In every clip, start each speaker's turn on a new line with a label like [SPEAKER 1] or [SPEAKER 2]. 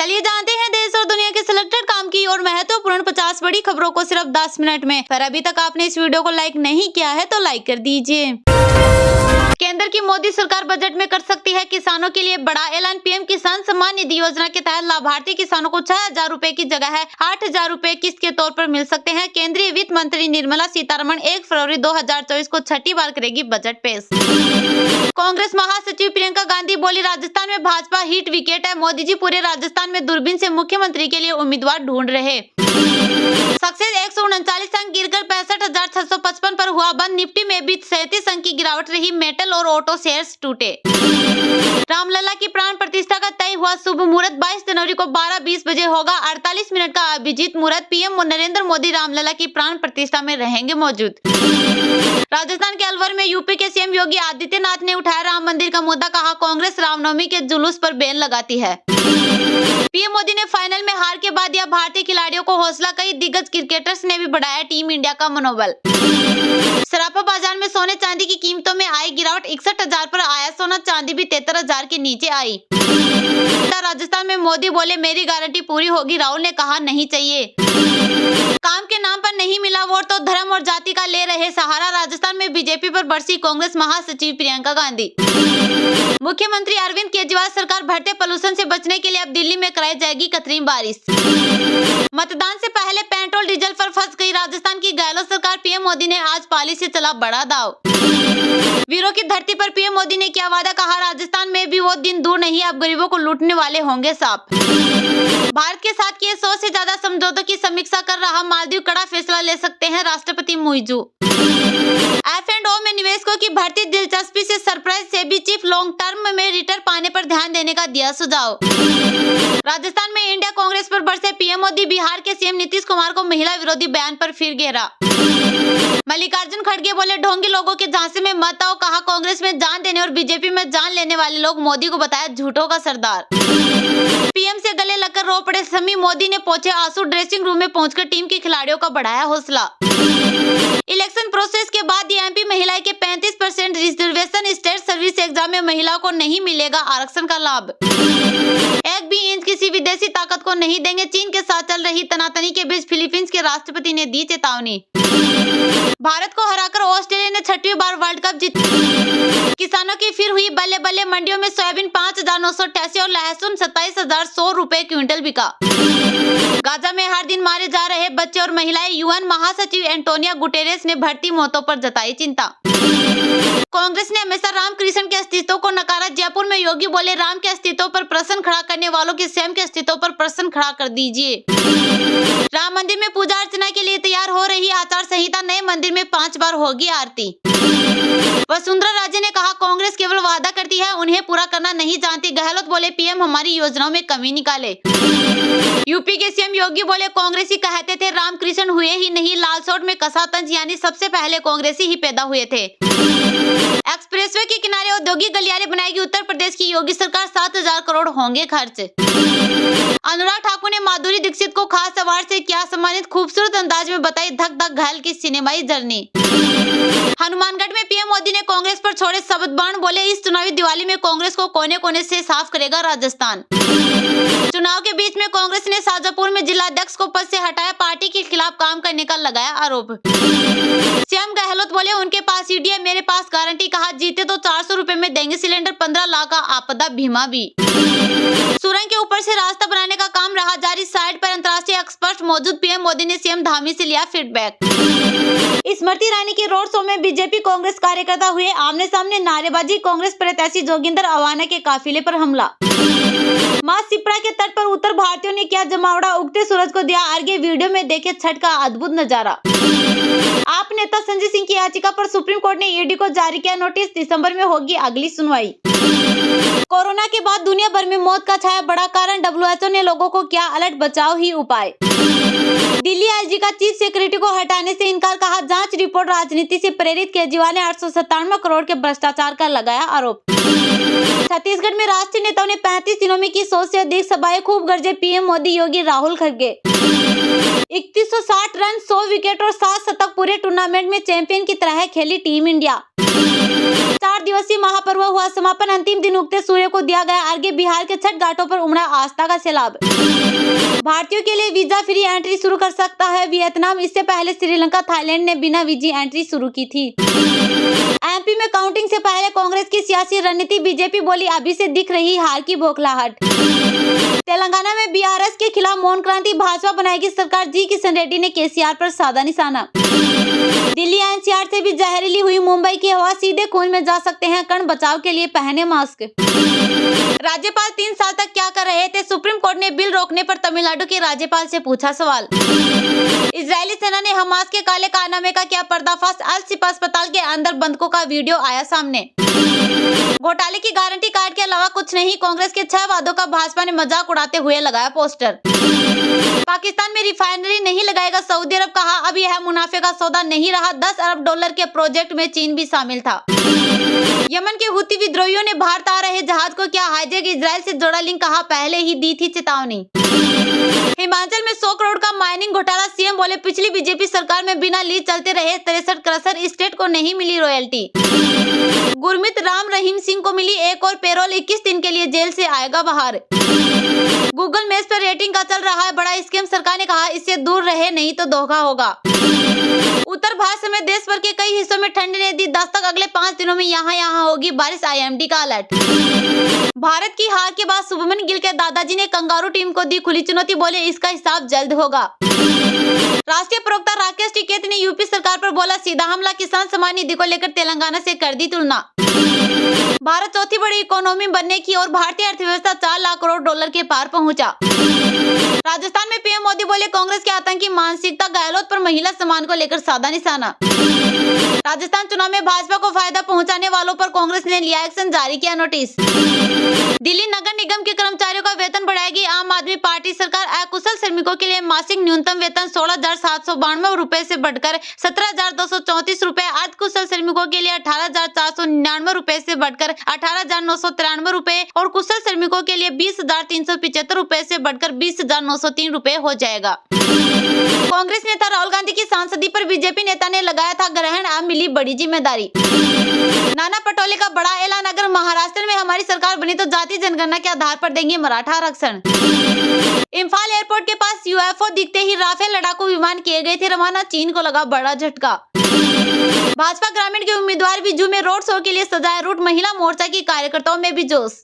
[SPEAKER 1] चलिए जानते हैं देश और दुनिया के सिलेक्टेड काम की और महत्वपूर्ण 50 बड़ी खबरों को सिर्फ 10 मिनट में। पर अभी तक आपने इस वीडियो को लाइक नहीं किया है तो लाइक कर दीजिए। केंद्र की मोदी सरकार बजट में कर सकती है किसानों के लिए बड़ा ऐलान। पीएम किसान सम्मान निधि योजना के तहत लाभार्थी किसानों को 6,000 रूपए की जगह है 8,000 रूपए किस्त के तौर पर मिल सकते हैं। केंद्रीय वित्त मंत्री निर्मला सीतारमण 1 फरवरी 2024 को छठी बार करेगी बजट पेश। कांग्रेस महासचिव प्रियंका गांधी बोली, राजस्थान में भाजपा हिट विकेट है। मोदी जी पूरे राजस्थान में दूरबीन से मुख्यमंत्री के लिए उम्मीदवार ढूंढ रहे। सक्सेस 139 अंक गिरकर 65,655 पर हुआ बंद। निफ्टी में भी 37 अंक की गिरावट रही। मेटल और ऑटो शेयर्स टूटे। रामलला की प्राण प्रतिष्ठा का तय हुआ शुभ मुहूर्त 22 जनवरी को 12:20 बजे होगा। 48 मिनट का अभिजीत मुहूर्त। पीएम नरेंद्र मोदी रामलला की प्राण प्रतिष्ठा में रहेंगे मौजूद। राजस्थान के अलवर में यूपी के सीएम योगी आदित्यनाथ ने उठाया राम मंदिर का मुद्दा। कहा, कांग्रेस रामनवमी के जुलूस पर बैन लगाती है। पीएम मोदी ने फाइनल में हार के बाद दिया भारतीय खिलाड़ियों को हौसला। कई दिग्गज क्रिकेटर्स ने भी बढ़ाया टीम इंडिया का मनोबल। सराफा बाजार में सोने चांदी की कीमतों में आई गिरावट। 61,000 पर आया सोना, चांदी भी 73,000 के नीचे आई। राजस्थान में मोदी बोले, मेरी गारंटी पूरी होगी। राहुल ने कहा, नहीं चाहिए। काम के नाम पर नहीं मिला वोट तो धर्म और जाति का ले रहे सहारा। राजस्थान में बीजेपी पर बरसी कांग्रेस महासचिव प्रियंका गांधी। मुख्यमंत्री अरविंद केजरीवाल सरकार बढ़ते पॉल्यूशन से बचने के लिए अब दिल्ली में कराई जाएगी कृत्रिम बारिश। मतदान से पहले पेट्रोल डीजल पर फंस गई राजस्थान की गहलोत सरकार। पीएम मोदी ने आज पाली से चला बड़ा दाव। वीरों की धरती पर पीएम मोदी ने किया वादा। कहा, राजस्थान में भी वो दिन दूर नहीं, अब गरीबों को लूटने वाले होंगे सांप। भारत के साथ किए 100 से ज्यादा समझौतों की समीक्षा कर रहा मालदीव कड़ा फैसला ले सकते हैं राष्ट्रपति मुइजू। F&O में निवेशकों की बढ़ती दिलचस्पी से surprise. SEBI chief long term में रिटर्न पाने पर ध्यान देने का दिया सुझाव। राजस्थान में इंडिया कांग्रेस पर बरसे पीएम मोदी। बिहार के सीएम नीतीश कुमार को महिला विरोधी बयान पर फिर घेरा। मल्लिकार्जुन खड़गे बोले, ढोंगी लोगों के झांसे में मत आओ। कहा, कांग्रेस में जान देने और बीजेपी में जान लेने वाले लोग मोदी को बताया झूठों का सरदार। पीएम से गले लगकर रो पड़े समी। मोदी ने पोंछे आंसू। ड्रेसिंग रूम में पहुंचकर टीम के खिलाड़ियों का बढ़ाया हौसला। इलेक्शन प्रोसेस के बाद एमपी महिलाएं के 35% रिजर्वेशन। स्टेट सर्विस एग्जाम में महिलाओं को नहीं मिलेगा आरक्षण का लाभ। एक भी इंच किसी विदेशी ताकत को नहीं देंगे। चीन के साथ चल रही तनातनी के बीच फिलीपींस के राष्ट्रपति ने दी चेतावनी। भारत को हराकर ऑस्ट्रेलिया ने 6वीं बार वर्ल्ड कप जीता। किसानों की फिर हुई बल्ले बल्ले। मंडियों में सोयाबीन 5,988 और लहसुन 27,100 रूपए क्विंटल बिका। गाजा में हर दिन मारे जा रहे बच्चे और महिलाएं। यूएन महासचिव एंटोनियो गुटेरेस ने बढ़ती मौतों पर जताई चिंता। कांग्रेस ने हमेशा रामकृष्ण के अस्तित्व को नकारा। जयपुर में योगी बोले, राम के अस्तित्व पर प्रश्न खड़ा करने वालों के स्वयं के अस्तित्व पर प्रश्न खड़ा कर दीजिए। राम मंदिर में पूजा अर्चना के लिए तैयार हो रही आचार संहिता। नए मंदिर में 5 बार होगी आरती। वसुंधरा राजे ने कहा, कांग्रेस केवल वादा करती है, उन्हें पूरा करना नहीं जानती। गहलोत बोले, पीएम हमारी योजनाओं में कमी निकाले। यूपी के सीएम योगी बोले, कांग्रेसी कहते थे रामकृष्ण हुए ही नहीं। लालसोट में कसा तंज, यानी सबसे पहले कांग्रेसी ही पैदा हुए थे। एक्सप्रेसवे के किनारे औद्योगिक गलियारे बनाएगी उत्तर प्रदेश की योगी सरकार। 7,000 करोड़ होंगे खर्च। अनुराग ठाकुर ने माधुरी दीक्षित को खास अवार्ड से किया सम्मानित। खूबसूरत अंदाज में बताई धक धक घायल की सिनेमाई जर्नी। हनुमानगढ़ में पीएम मोदी ने कांग्रेस पर छोड़े शब्द बाण। बोले, इस चुनावी दिवाली में कांग्रेस को कोने कोने से साफ करेगा राजस्थान। चुनाव के बीच में कांग्रेस ने शाजापुर में जिलाध्यक्ष को पद से हटाया। पार्टी के खिलाफ काम करने का लगाया आरोप। सीएम गहलोत बोले, उनके पास ईडी है, मेरे पास गारंटी। कहा, जीते तो 400 रूपए में देंगे सिलेंडर। 15 लाख का आपदा बीमा भी। सुरंग के ऊपर से रास्ता बनाने का काम रहा जारी। साइड पर अंतर्राष्ट्रीय एक्सपर्ट मौजूद। पीएम मोदी ने सीएम धामी से लिया फीडबैक। स्मृति ईरानी की रोड शो में बीजेपी कांग्रेस कार्यकर्ता हुए आमने सामने। नारेबाजी। कांग्रेस प्रत्याशी जोगिंदर अवाना के काफिले पर हमला। मां शिप्रा के तट पर उत्तर भारतीयों ने किया जमावड़ा। उगते सूरज को दिया अर्घ्य। वीडियो में देखे छठ का अद्भुत नजारा। आप नेता संजय सिंह की याचिका पर सुप्रीम कोर्ट ने ईडी को जारी किया नोटिस। दिसंबर में होगी अगली सुनवाई। कोरोना के बाद दुनिया भर में मौत का छाया बड़ा कारण। WHO ने लोगों को किया अलर्ट, बचाव ही उपाय। दिल्ली आईजी का चीफ सेक्रेटरी को हटाने से इनकार। कहा, जांच रिपोर्ट राजनीति से प्रेरित। केजरीवाल ने 897 करोड़ के भ्रष्टाचार का लगाया आरोप। छत्तीसगढ़ में राष्ट्रीय नेताओं ने 35 दिनों में की 100 से अधिक सभाएं। खूब गरजे पीएम मोदी, योगी, राहुल खड़गे। 3160 रन, 100 विकेट और 7 शतक। पूरे टूर्नामेंट में चैंपियन की तरह खेली टीम इंडिया। 4 दिवसीय महापर्व हुआ समापन। अंतिम दिन उगते सूर्य को दिया गया अर्घ्य। बिहार के छठ घाटों पर उमड़ा आस्था का सैलाब। भारतीयों के लिए वीजा फ्री एंट्री शुरू कर सकता है वियतनाम। इससे पहले श्रीलंका, थाईलैंड ने बिना वीजा एंट्री शुरू की थी। एमपी में काउंटिंग से पहले कांग्रेस की सियासी रणनीति। बीजेपी बोली अभी से दिख रही हार की बौखलाहट। तेलंगाना में बीआरएस के खिलाफ मौन क्रांति। भाजपा बनाएगी सरकार। जी किशन रेड्डी ने केसीआर पर साधा निशाना। दिल्ली एनसीआर से भी जहरीली हुई मुंबई की हवा। सीधे खून में जा सकते हैं कण। बचाव के लिए पहने मास्क। राज्यपाल 3 साल तक क्या कर रहे थे? सुप्रीम कोर्ट ने बिल रोकने पर तमिलनाडु के राज्यपाल से पूछा सवाल। इजरायली सेना ने हमास के काले कारनामे का किया पर्दाफाश। अल शिफा अस्पताल के अंदर बंधकों का वीडियो आया सामने। घोटाले की गारंटी कार्ड के अलावा कुछ नहीं। कांग्रेस के 6 वादों का भाजपा ने मजाक उड़ाते हुए लगाया पोस्टर। पाकिस्तान में रिफाइनरी नहीं लगाएगा सऊदी अरब। कहा अब यह मुनाफे का सौदा नहीं रहा। 10 अरब डॉलर के प्रोजेक्ट में चीन भी शामिल था। यमन के हुती विद्रोहियों ने भारत आ रहे जहाज को किया हाईजैक। इजरायल से जोड़ा लिंक। कहा पहले ही दी थी चेतावनी। हिमाचल में 100 करोड़ का माइनिंग घोटाला। सीएम बोले पिछली बीजेपी सरकार में बिना लीज चलते रहे 63 क्रशर। स्टेट को नहीं मिली रॉयल्टी। गुरमीत राम रहीम सिंह को मिली एक और पैरोल। 21 दिन के लिए जेल से आएगा बाहर। गूगल मैप्स पर रेटिंग का चल रहा है बड़ा स्कैम। सरकार ने कहा इससे दूर रहे नहीं तो धोखा होगा। उत्तर भारत समेत देश भर के कई हिस्सों में ठंड ने दी दस्तक। अगले 5 दिनों में यहाँ होगी बारिश। आईएमडी का अलर्ट। भारत की हार के बाद शुभमन गिल के दादाजी ने कंगारू टीम को दी खुली चुनौती। बोले इसका हिसाब जल्द होगा। राष्ट्रीय प्रवक्ता राकेश टिकैत ने यूपी सरकार पर बोला सीधा हमला। किसान सम्मान निधि को लेकर तेलंगाना से कर दी तुलना। भारत चौथी बड़ी इकोनॉमी बनने की और भारतीय अर्थव्यवस्था 4 लाख करोड़ डॉलर के पार पहुंचा। राजस्थान में पीएम मोदी बोले कांग्रेस की आतंकी मानसिकता। गहलोत पर महिला सम्मान को लेकर साधा निशाना। राजस्थान चुनाव में भाजपा को फायदा पहुंचाने वालों पर कांग्रेस ने लिया एक्शन। जारी किया नोटिस। दिल्ली नगर निगम के कर्मचारियों का वेतन बढ़ाएगी आम आदमी पार्टी सरकार। अकुशल श्रमिकों के लिए मासिक न्यूनतम वेतन 16,792 रूपए से बढ़कर 17,234 रूपए। अर्ध कुशल श्रमिकों के लिए 18,499 रूपए से बढ़कर 18,993 रूपए और कुशल श्रमिकों के लिए 20,375 रूपए से बढ़कर 20,903 रूपए हो जाएगा। कांग्रेस नेता राहुल गांधी की सांसदी पर बीजेपी नेता ने लगाया था ग्रहण। अब मिली बड़ी जिम्मेदारी। नाना पटोले का बड़ा ऐलान। अगर महाराष्ट्र में हमारी सरकार बनी तो जाति जनगणना के आधार पर देंगे मराठा आरक्षण। इम्फाल एयरपोर्ट के पास यूएफओ दिखते ही राफेल लड़ाकू विमान किए गए थे रवाना। चीन को लगा बड़ा झटका। भाजपा ग्रामीण के उम्मीदवार भी जू में रोड शो के लिए सजाया रूट। महिला मोर्चा की कार्यकर्ताओं में भी जोश।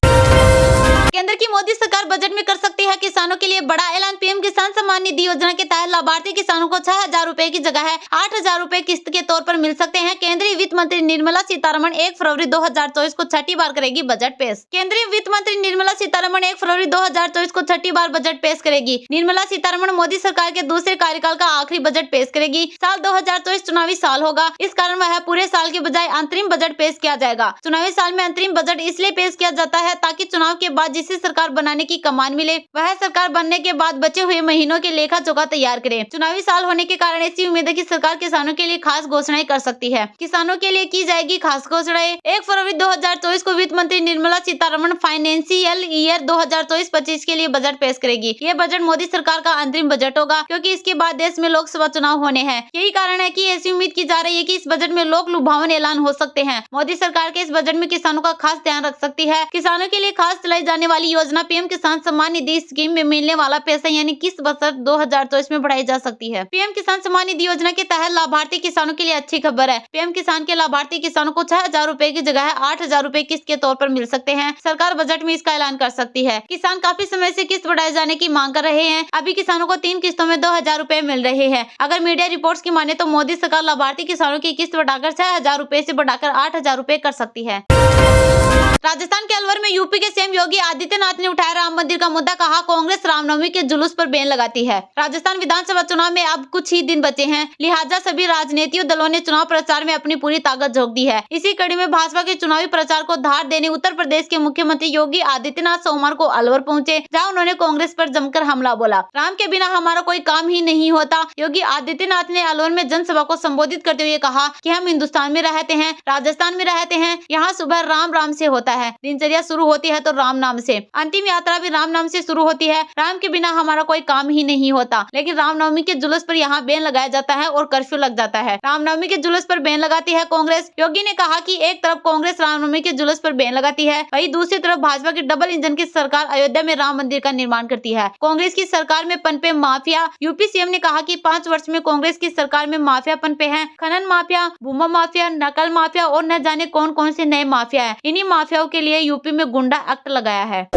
[SPEAKER 1] केंद्र की मोदी सरकार बजट में कर सकती है किसानों के लिए बड़ा ऐलान। पीएम किसान सम्मान निधि योजना के तहत लाभार्थी किसानों को 6,000 रूपए की जगह है 8,000 रूपए किस्त के तौर पर मिल सकते हैं। केंद्रीय वित्त मंत्री निर्मला सीतारमण 1 फरवरी 2024 को छठी बार करेगी बजट पेश। केंद्रीय वित्त मंत्री निर्मला सीतारमण 1 फरवरी 2024 को छठी बार बजट पेश करेगी। निर्मला सीतारमण मोदी सरकार के दूसरे कार्यकाल का आखिरी बजट पेश करेगी। साल 2024 चुनावी साल होगा। इस कारण वह पूरे साल के बजाय अंतरिम बजट पेश किया जाएगा। चुनावी साल में अंतरिम बजट इसलिए पेश किया जाता है ताकि चुनाव के बाद जिसे सरकार बनाने की कमान मिले वह सरकार बनने के बाद बचे हुए महीनों के लेखा जोखा तैयार करे। चुनावी साल होने के कारण ऐसी उम्मीद है कि सरकार किसानों के लिए खास घोषणाएं कर सकती है। किसानों के लिए की जाएगी खास घोषणाएं। 1 फरवरी 2024 को वित्त मंत्री निर्मला सीतारमण फाइनेंशियल ईयर 2024-25 के लिए बजट पेश करेगी। ये बजट मोदी सरकार का अंतरिम बजट होगा क्योंकि इसके बाद देश में लोकसभा चुनाव होने हैं। यही कारण है कि ऐसी उम्मीद की जा रही है कि इस बजट में लोक लुभावन ऐलान हो सकते हैं। मोदी सरकार के इस बजट में किसानों का खास ध्यान रख सकती है। किसानों के लिए खास चलाई जाने वाली योजना पीएम किसान सम्मान निधि स्कीम में मिलने वाला पैसा यानी किस्त बजट 2024 में बढ़ाई जा सकती है। पीएम किसान सम्मान निधि योजना के तहत लाभार्थी किसानों के लिए अच्छी खबर है। पीएम किसान के लाभार्थी किसानों को 6,000 रूपए की जगह 8,000 रूपए किस्त के तौर पर मिल सकते हैं। सरकार बजट में इसका ऐलान कर सकती है। किसान काफी समय से किस्त बढ़ाए जाने की मांग कर रहे हैं। अभी किसानों को 3 किस्तों में 2,000 रूपए मिल रहे हैं। अगर मीडिया रिपोर्ट्स की माने तो मोदी सरकार लाभार्थी किसानों की किस्त बढ़ाकर 6,000 रूपए से बढ़ाकर 8,000 रूपए कर सकती है। राजस्थान के अलवर में यूपी के सीएम योगी आदित्यनाथ ने उठाया राम मंदिर का मुद्दा। कहा कांग्रेस रामनवमी के जुलूस पर बैन लगाती है। राजस्थान विधानसभा चुनाव में अब कुछ ही दिन बचे हैं, लिहाजा सभी राजनीतिक दलों ने चुनाव प्रचार में अपनी पूरी ताकत झोंक दी है। इसी कड़ी में भाजपा के चुनावी प्रचार को धार देने उत्तर प्रदेश के मुख्यमंत्री योगी आदित्यनाथ सोमवार को अलवर पहुंचे, जहां उन्होंने कांग्रेस पर जमकर हमला बोला। राम के बिना हमारा कोई काम ही नहीं होता। योगी आदित्यनाथ ने अलवर में जनसभा को संबोधित करते हुए कहा कि हम हिंदुस्तान में रहते हैं, राजस्थान में रहते हैं, यहाँ सुबह राम राम से होता है। दिनचर्या शुरू होती है तो राम नाम से, अंतिम यात्रा भी राम नाम से शुरू होती है। राम के बिना हमारा कोई काम ही नहीं होता। लेकिन रामनवमी के जुलूस पर यहाँ बैन लगाया जाता है और कर्फ्यू लग जाता है। रामनवमी के जुलूस पर बैन लगाती है कांग्रेस। योगी ने कहा कि एक तरफ कांग्रेस रामनवमी के जुलूस पर बैन लगाती है, वहीं दूसरी तरफ भाजपा की डबल इंजन की सरकार अयोध्या में राम मंदिर का निर्माण करती है। कांग्रेस की सरकार में पनपे माफिया। यूपी सीएम ने कहा कि 5 वर्ष में कांग्रेस की सरकार में माफिया पनपे हैं। खनन माफिया, भूमा माफिया, नकल माफिया और न जाने कौन कौन से नए माफिया है। इन्हीं माफियाओं के लिए यूपी में गुंडा एक्ट लगाया है।